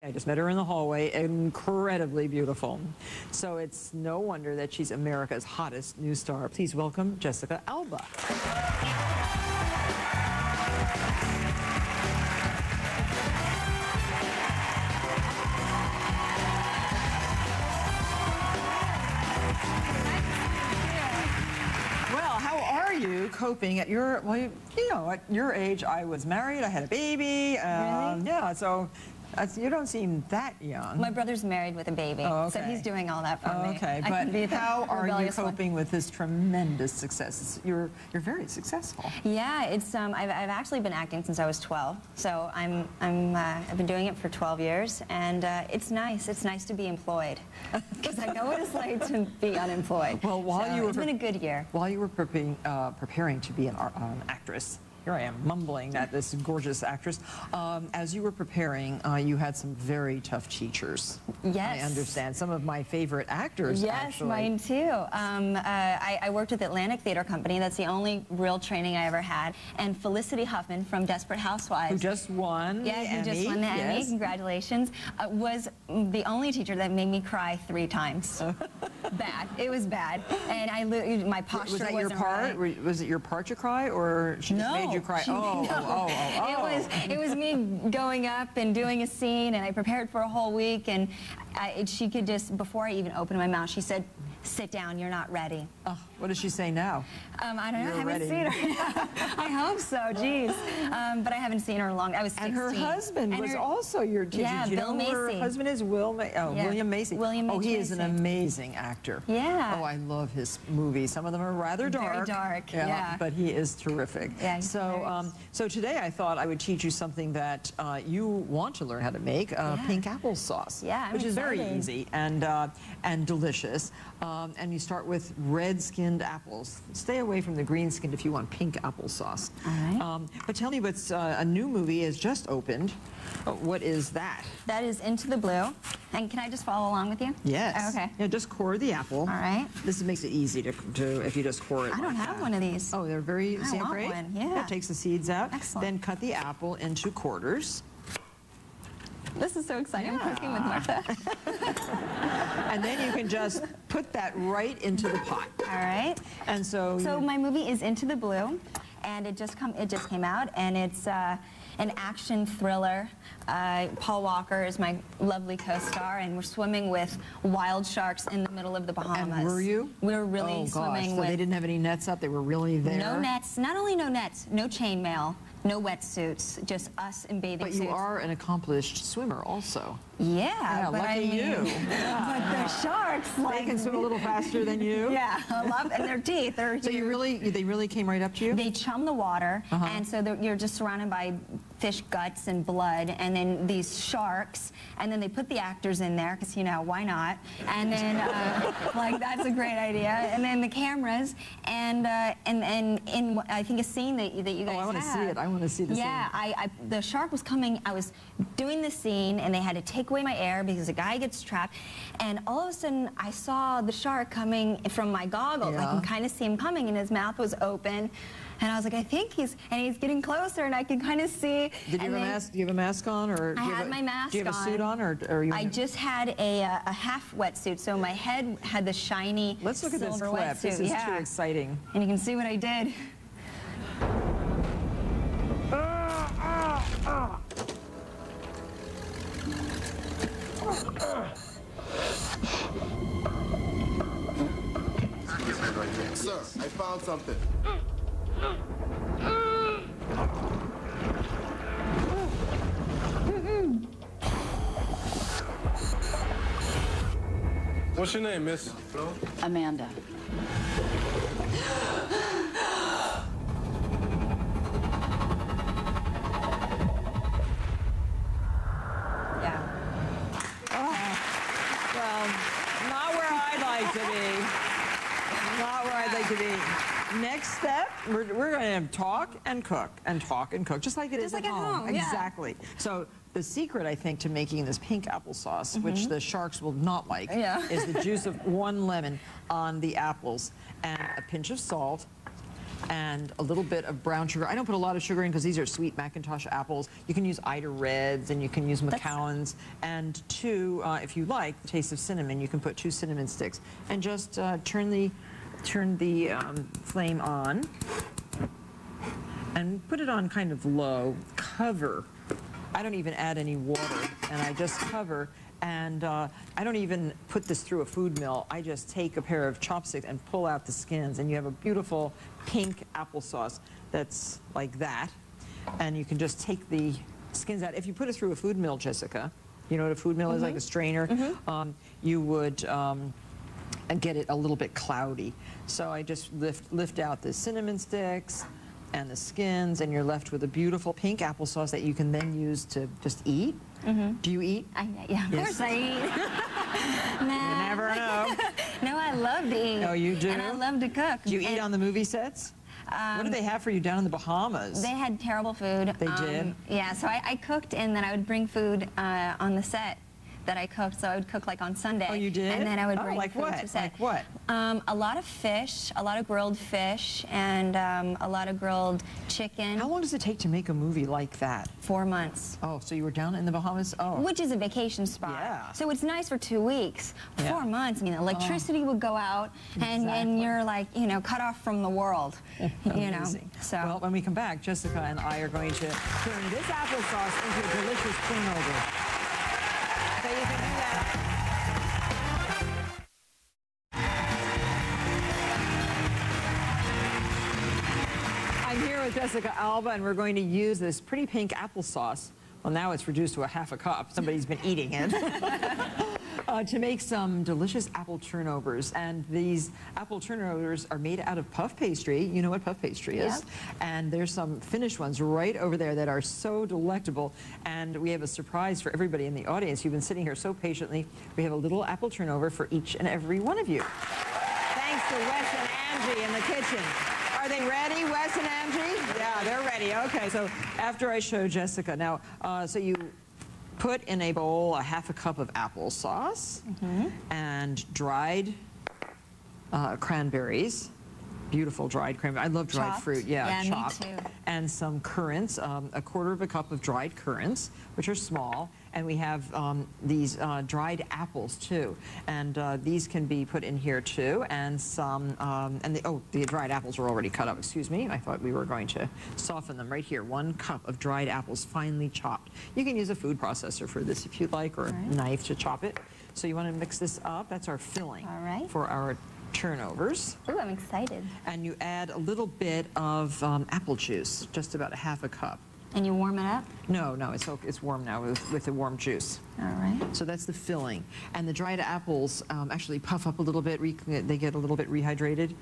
I just met her in the hallway, incredibly beautiful. So it's no wonder that she's America's hottest new star. Please welcome Jessica Alba. You coping at your, well, you know, at your age, I was married, I had a baby. Really? Yeah, so you don't seem that young. My brother's married with a baby, so he's doing all that for me. Okay, but how are you coping with this tremendous success? You're very successful. Yeah, it's I've actually been acting since I was 12, so I've been doing it for 12 years, and it's nice. It's nice to be employed because I know what it's like to be unemployed. Well, it's been a good year. While you were preparing to be an actress. Here I am mumbling that this gorgeous actress. As you were preparing, you had some very tough teachers. Yes. I understand. Some of my favorite actors, yes, mine too. I worked with Atlantic Theater Company. That's the only real training I ever had. And Felicity Huffman from Desperate Housewives. Who just won the Emmy. Yeah, who just won the Emmy. Congratulations. Was the only teacher that made me cry 3 times. Bad. It was bad. And my posture was that wasn't your part? right. Was it your part to cry, or she just made you cry? It was me going up and doing a scene, and I prepared for a whole week, and she could just, before I even opened my mouth, she said, "Sit down, you're not ready." Oh, what does she say now? I don't know. I haven't seen her. I hope so. Jeez. But I haven't seen her in a long. I was 16. And her husband was also your teacher. Yeah, Do you Bill know who Macy. Her husband is William Macy. William He Macy. is an amazing actor. Yeah. Oh, I love his movies. Some of them are rather dark. Very dark. Yeah. But he is terrific. Yeah. So today I thought I would teach you something that you want to learn how to make: pink applesauce. Yeah, which is very easy and delicious. And you start with red-skinned apples. Stay away from the green-skinned if you want pink applesauce. All right. But tell me, what's a new movie has just opened. What is that? That is Into the Blue. And can I just follow along with you? Yes. Okay. Yeah, just core the apple. All right. This makes it easy to if you just core it. I don't have one of these. Oh, they're very I want great? one. Yeah. That takes the seeds out. Excellent. Then cut the apple into quarters. This is so exciting. I'm cooking with Martha. And then you can just put that right into the pot. All right. And so my movie is Into the Blue, and it just came out, and it's an action thriller. Paul Walker is my lovely co-star, and we're swimming with wild sharks in the middle of the Bahamas. And were you? We were really swimming so with... they didn't have any nets up? They were really there? No nets. Not only no nets, no chainmail, no wetsuits, just us in bathing suits. But you are an accomplished swimmer also. Yeah, but lucky you. But the sharks, they can swim a little faster than you. Yeah, and their teeth, they're huge. So they really came right up to you? They chum the water, and so you're just surrounded by fish guts and blood, and then these sharks, and then they put the actors in there, because, you know, why not? And then, like, that's a great idea. And then the cameras, and in, I think, a scene that you guys have. Oh, I want to see it. I want to see the scene. Yeah, the shark was coming. I was doing the scene, and they had to take away my air because the guy gets trapped. And all of a sudden, I saw the shark coming from my goggles. I can kind of see him coming, and his mouth was open. And I was like, I think he's getting closer, and I can kind of see. Did you have a mask? Do you have a mask on, or I had my mask on. Do you have a suit on, or you? I just had a half wetsuit, so my head had the shiny silver wetsuit. Let's look at this clip. This is too exciting. And you can see what I did. Sir, I found something. What's your name, miss? Amanda. Well, not where I'd like to be. Not where I'd like to be. Next step, we're going to talk and cook, just like it is at home. Yeah. Exactly. So the secret, I think, to making this pink applesauce, which the sharks will not like, is the juice of 1 lemon on the apples and a pinch of salt. and a little bit of brown sugar. I don't put a lot of sugar in because these are sweet McIntosh apples. You can use Ida Reds and you can use McCowan's. And 2, if you like the taste of cinnamon, you can put 2 cinnamon sticks. And just turn the flame on and put it on kind of low. Cover. I don't even add any water, and I just cover. And I don't even put this through a food mill. I just take a pair of chopsticks and pull out the skins, and you have a beautiful pink applesauce that's like that. And you can just take the skins out. If you put it through a food mill, Jessica, you know what a food mill is, like a strainer, you would get it a little bit cloudy. So I just lift out the cinnamon sticks and the skins, and you're left with a beautiful pink applesauce that you can then use to just eat. Do you eat? Yeah, of course I eat. You never know. No, I love to eat. Oh, you do? And I love to cook. Do you eat on the movie sets? What did they have for you down in the Bahamas? They had terrible food. They did? Yeah, so I cooked, and then I would bring food on the set that I cooked. So I would cook like on Sunday. Oh, you did? And then I would bring like food what? to set. Like what? A lot of fish, a lot of grilled fish, and a lot of grilled chicken. How long does it take to make a movie like that? 4 months. Oh, so you were down in the Bahamas? Oh. Which is a vacation spot. Yeah. So it's nice for 2 weeks. Yeah. 4 months, I mean, electricity would go out, and you're like, you know, cut off from the world. You know. So. Well, when we come back, Jessica and I are going to turn this applesauce into a delicious turnover. So you can do that. I'm here with Jessica Alba, and we're going to use this pretty pink applesauce. Well, now it's reduced to a half a cup. Somebody's been eating it. To make some delicious apple turnovers. And these apple turnovers are made out of puff pastry. You know what puff pastry is. Yep. And there's some finished ones right over there that are so delectable. And we have a surprise for everybody in the audience. You've been sitting here so patiently. We have a little apple turnover for each and every one of you. Thanks to Wes and Angie in the kitchen. Are they ready, Wes and Angie? Yeah, they're ready. Okay, so after I show Jessica, now, so you put in a bowl a half a cup of applesauce and dried cranberries. Beautiful dried cranberries. I love dried Chopped. fruit. Yeah, chopped. Me too. And some currants, a quarter of a cup of dried currants, which are small. And we have these dried apples too, and these can be put in here too. And some, the dried apples were already cut up. Excuse me. I thought we were going to soften them right here. 1 cup of dried apples, finely chopped. You can use a food processor for this if you'd like, or a knife to chop it. So you want to mix this up. That's our filling for our turnovers. Ooh, I'm excited. And you add a little bit of apple juice, just about a half a cup. And you warm it up? No, it's warm now with the warm juice. All right. So that's the filling. And the dried apples actually puff up a little bit. They get a little bit rehydrated.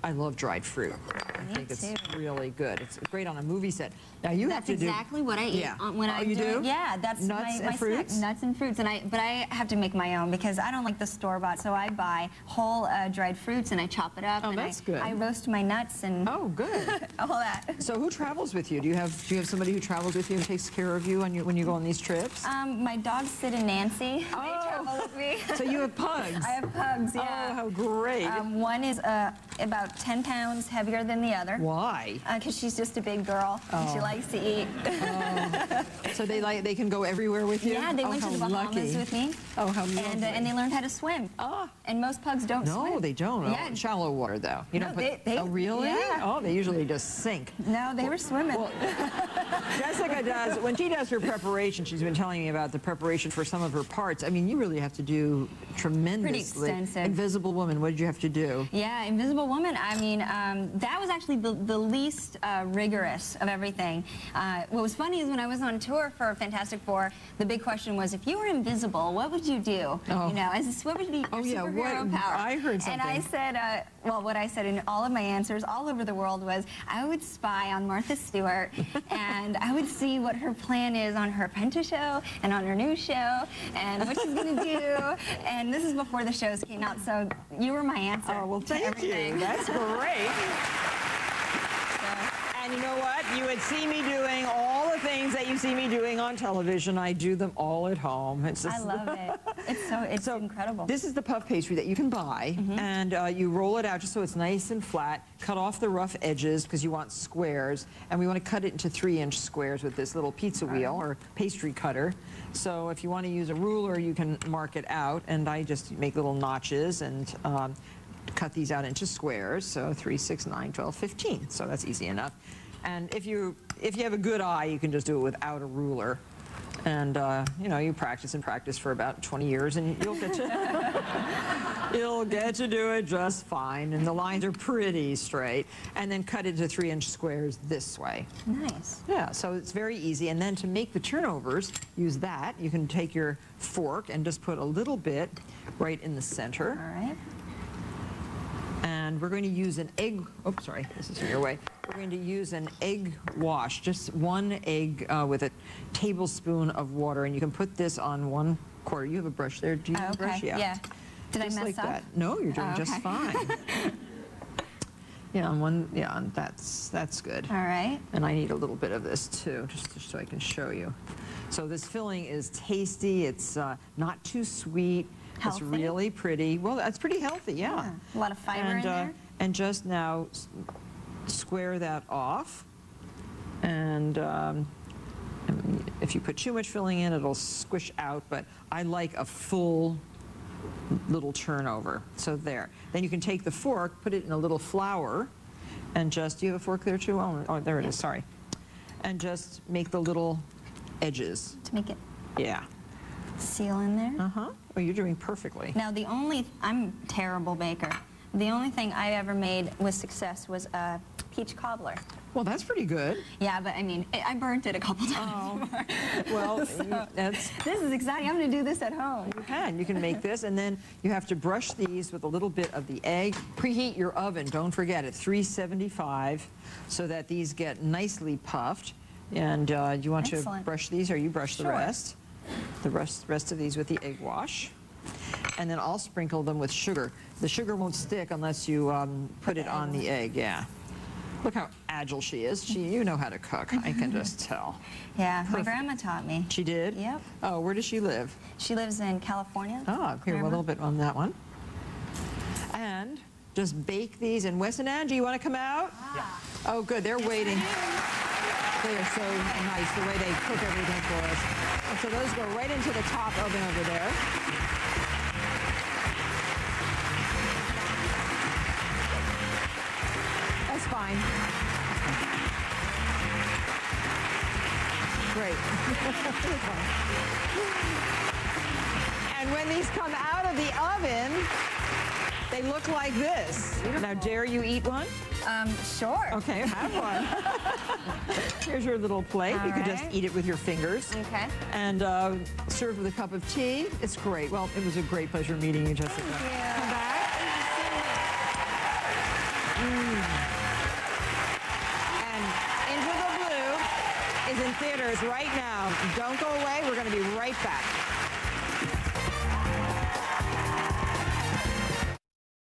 I love dried fruit. I think it's really good. It's great on a movie set. Now you have to do. That's exactly what I eat when I you do. Yeah, that's nuts my and fruits. Snack. Nuts and fruits, but I have to make my own because I don't like the store-bought. So I buy whole dried fruits and I chop it up. Oh, and that's good. I roast my nuts and good. all that. So who travels with you? Do you have somebody who travels with you and takes care of you when you go on these trips? My dogs Sid and Nancy. They travel with me. So you have pugs. I have pugs. Yeah. Oh, how great. One is about 10 pounds heavier than the other. Why? Because she's just a big girl. And she likes to eat. So they can go everywhere with you? Yeah, they went to the Bahamas with me. Oh, how lovely. And they learned how to swim. And most pugs don't swim. No, they don't. Yeah. Oh, shallow water, though. You don't put, oh, really? Yeah. Oh, they usually just sink. No, they were swimming. Well, Jessica does, when she does her preparation, she's been telling me about the preparation for some of her parts. I mean, you really have to do tremendously. Pretty extensive. Invisible Woman, what did you have to do? Yeah, Invisible Woman, I mean, that was actually the least rigorous of everything. What was funny is when I was on tour for Fantastic Four, the big question was, if you were invisible, what would you do? Oh. You know, what would be your superhero power? I heard something. And I said, well, what I said in all of my answers all over the world was, I would spy on Martha Stewart, and I would see what her plan is on her Apprentice show and on her new show, and what she's going to do. And this is before the shows came out, so you were my answer. Oh, well, thank you. That's great. And you know what? You would see me doing all the things that you see me doing on television. I do them all at home. It's just, I love it. It's incredible. This is the puff pastry that you can buy, and you roll it out just so it's nice and flat. Cut off the rough edges because you want squares, and we want to cut it into 3-inch squares with this little pizza wheel or pastry cutter. So if you want to use a ruler, you can mark it out, and I just make little notches and cut these out into squares. So 3, 6, 9, 12, 15. So that's easy enough. And if you have a good eye, you can just do it without a ruler. And, you know, you practice and practice for about 20 years, and you'll get to do it just fine. And the lines are pretty straight. And then cut it into 3-inch squares this way. Nice. Yeah, so it's very easy. And then to make the turnovers, use that. You can take your fork and just put a little bit right in the center. All right. And we're going to use an egg, oops, sorry, this is your way. We're going to use an egg wash, just 1 egg with a tablespoon of water, and you can put this on 1/4. You have a brush there, do you have a brush? Yeah. Did just I mess like up? That. No, you're doing just fine. Yeah, that's good. All right. And I need a little bit of this too, just so I can show you. So this filling is tasty, it's not too sweet. Healthy. It's really pretty. Well, that's pretty healthy, yeah. A lot of fiber in there. And just now square that off. And if you put too much filling in, it'll squish out. But I like a full little turnover. So there. Then you can take the fork, put it in a little flour, and just, do you have a fork there too? Oh, there it is, sorry. And just make the little edges. To make it Yeah. seal in there. Uh-huh. Oh, you're doing perfectly. Now I'm a terrible baker. The only thing I ever made with success was a peach cobbler. Well, that's pretty good. Yeah, but I mean, I burnt it a couple times. Oh. Well, This is exciting. I'm going to do this at home. You can make this, and then you have to brush these with a little bit of the egg. Preheat your oven, don't forget, at 375 so that these get nicely puffed. And you want Excellent. to brush these, or you brush the Sure. rest? The rest of these with the egg wash. And then I'll sprinkle them with sugar. The sugar won't stick unless you put it on the egg, yeah. Look how agile she is. You know how to cook, I can just tell. Yeah, Perfect. my grandma taught me. She did? Yep. Oh, where does she live? She lives in California. Oh, here, a little bit on that one. And just bake these. And Wes and Angie, you want to come out? Yeah. Oh, good, they're waiting. They are so nice, the way they cook everything for us. And so those go right into the top oven over there. That's fine. Great. And when these come out of the oven, they look like this. Now, dare you eat one? Sure. Okay, have one. Here's your little plate. You can just eat it with your fingers. Okay. And serve with a cup of tea. It's great. Well, it was a great pleasure meeting you, Jessica. Thank you. Come back. And Into the Blue is in theaters right now. Don't go away. We're going to be right back.